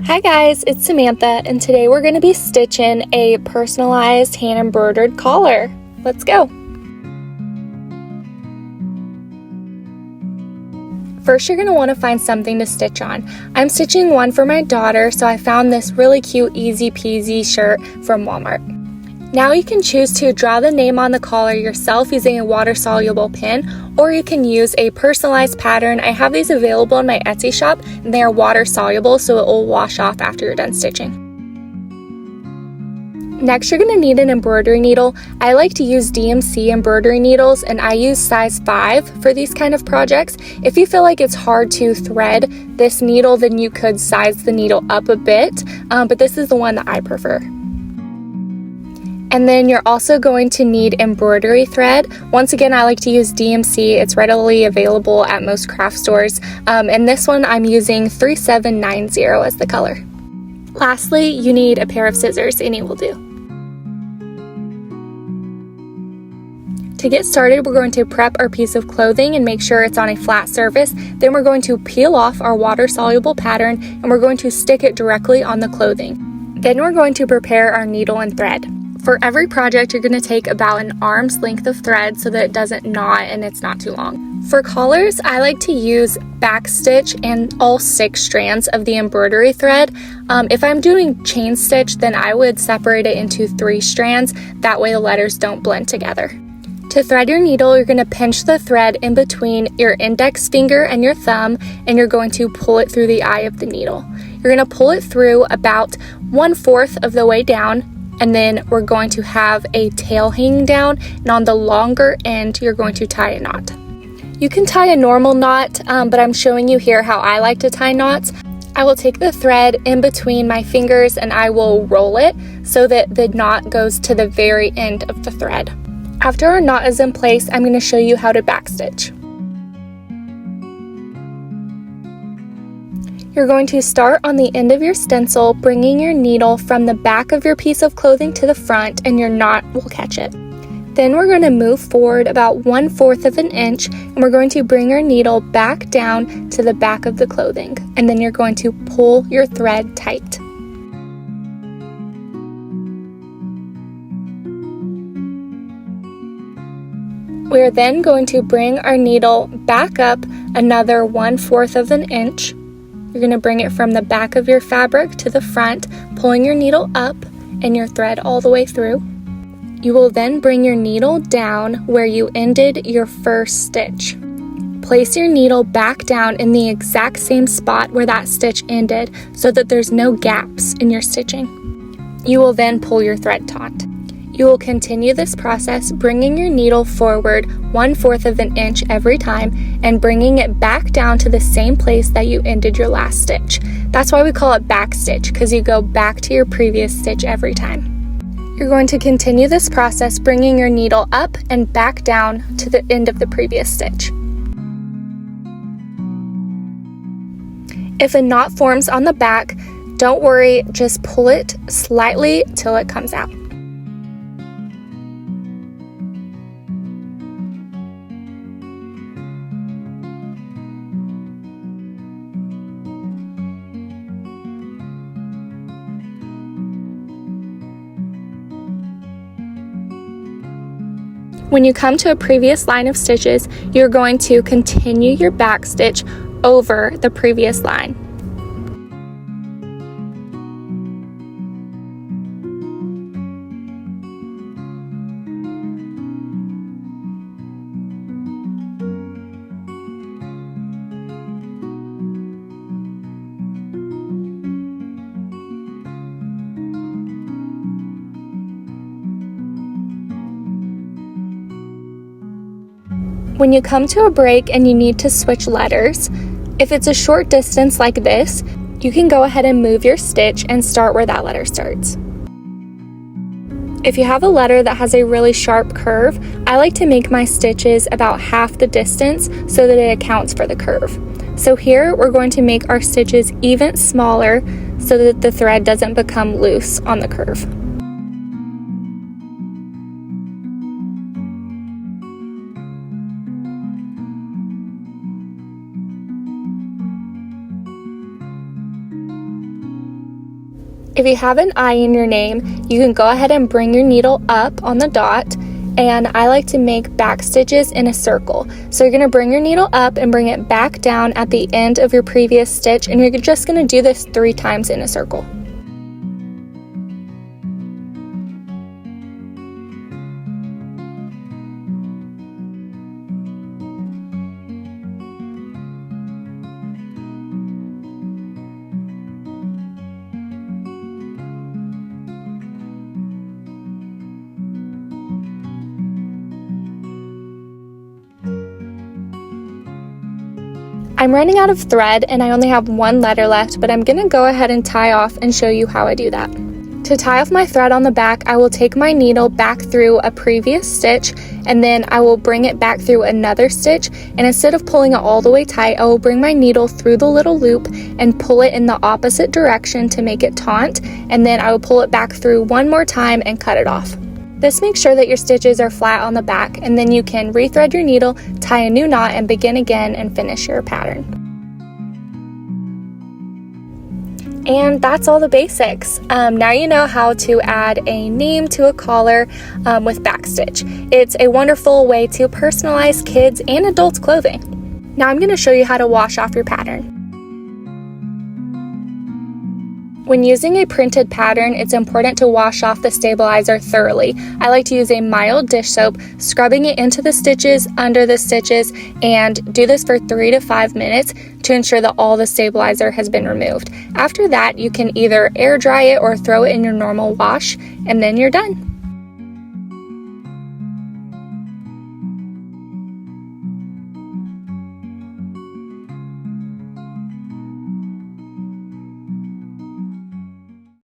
Hi guys, it's Samantha, and today we're going to be stitching a personalized hand-embroidered collar. Let's go! First, you're going to want to find something to stitch on. I'm stitching one for my daughter, so I found this really cute easy peasy shirt from Walmart. Now you can choose to draw the name on the collar yourself using a water-soluble pen, or you can use a personalized pattern. I have these available in my Etsy shop, and they are water-soluble, so it will wash off after you're done stitching. Next, you're going to need an embroidery needle. I like to use DMC embroidery needles, and I use size 5 for these kind of projects. If you feel like it's hard to thread this needle, then you could size the needle up a bit, but this is the one that I prefer. And then you're also going to need embroidery thread. Once again, I like to use DMC. It's readily available at most craft stores. And this one I'm using 3790 as the color. Lastly, you need a pair of scissors. Any will do. To get started, we're going to prep our piece of clothing and make sure it's on a flat surface. Then we're going to peel off our water-soluble pattern and we're going to stick it directly on the clothing. Then we're going to prepare our needle and thread. For every project, you're going to take about an arm's length of thread so that it doesn't knot and it's not too long. For collars, I like to use backstitch and all 6 strands of the embroidery thread. If I'm doing chain stitch, then I would separate it into 3 strands. That way the letters don't blend together. To thread your needle, you're going to pinch the thread in between your index finger and your thumb, and you're going to pull it through the eye of the needle. You're going to pull it through about 1/4 of the way down, and then we're going to have a tail hanging down, and on the longer end you're going to tie a knot. You can tie a normal knot, but I'm showing you here how I like to tie knots. I will take the thread in between my fingers and I will roll it so that the knot goes to the very end of the thread. After our knot is in place, I'm going to show you how to backstitch. You're going to start on the end of your stencil, bringing your needle from the back of your piece of clothing to the front, and your knot will catch it. Then we're going to move forward about 1/4 of an inch, and we're going to bring our needle back down to the back of the clothing, and then you're going to pull your thread tight. We're then going to bring our needle back up another 1/4 of an inch. You're going to bring it from the back of your fabric to the front, pulling your needle up and your thread all the way through. You will then bring your needle down where you ended your first stitch. Place your needle back down in the exact same spot where that stitch ended so that there's no gaps in your stitching. You will then pull your thread taut. You will continue this process, bringing your needle forward 1/4 of an inch every time and bringing it back down to the same place that you ended your last stitch. That's why we call it backstitch, because you go back to your previous stitch every time. You're going to continue this process, bringing your needle up and back down to the end of the previous stitch. If a knot forms on the back, don't worry, just pull it slightly till it comes out. When you come to a previous line of stitches, you're going to continue your back stitch over the previous line. When you come to a break and you need to switch letters, if it's a short distance like this, you can go ahead and move your stitch and start where that letter starts. If you have a letter that has a really sharp curve, I like to make my stitches about half the distance so that it accounts for the curve. So here we're going to make our stitches even smaller so that the thread doesn't become loose on the curve. If you have an I in your name, you can go ahead and bring your needle up on the dot, and I like to make back stitches in a circle. So you're going to bring your needle up and bring it back down at the end of your previous stitch, and you're just going to do this 3 times in a circle. I'm running out of thread and I only have 1 letter left, but I'm going to go ahead and tie off and show you how I do that. To tie off my thread on the back, I will take my needle back through a previous stitch, and then I will bring it back through another stitch, and instead of pulling it all the way tight, I will bring my needle through the little loop and pull it in the opposite direction to make it taut, and then I will pull it back through 1 more time and cut it off. This makes sure that your stitches are flat on the back, and then you can rethread your needle, tie a new knot, and begin again and finish your pattern. And that's all the basics. Now you know how to add a name to a collar with backstitch. It's a wonderful way to personalize kids' and adults' clothing. Now I'm going to show you how to wash off your pattern. When using a printed pattern, it's important to wash off the stabilizer thoroughly. I like to use a mild dish soap, scrubbing it into the stitches, under the stitches, and do this for 3 to 5 minutes to ensure that all the stabilizer has been removed. After that, you can either air dry it or throw it in your normal wash, and then you're done.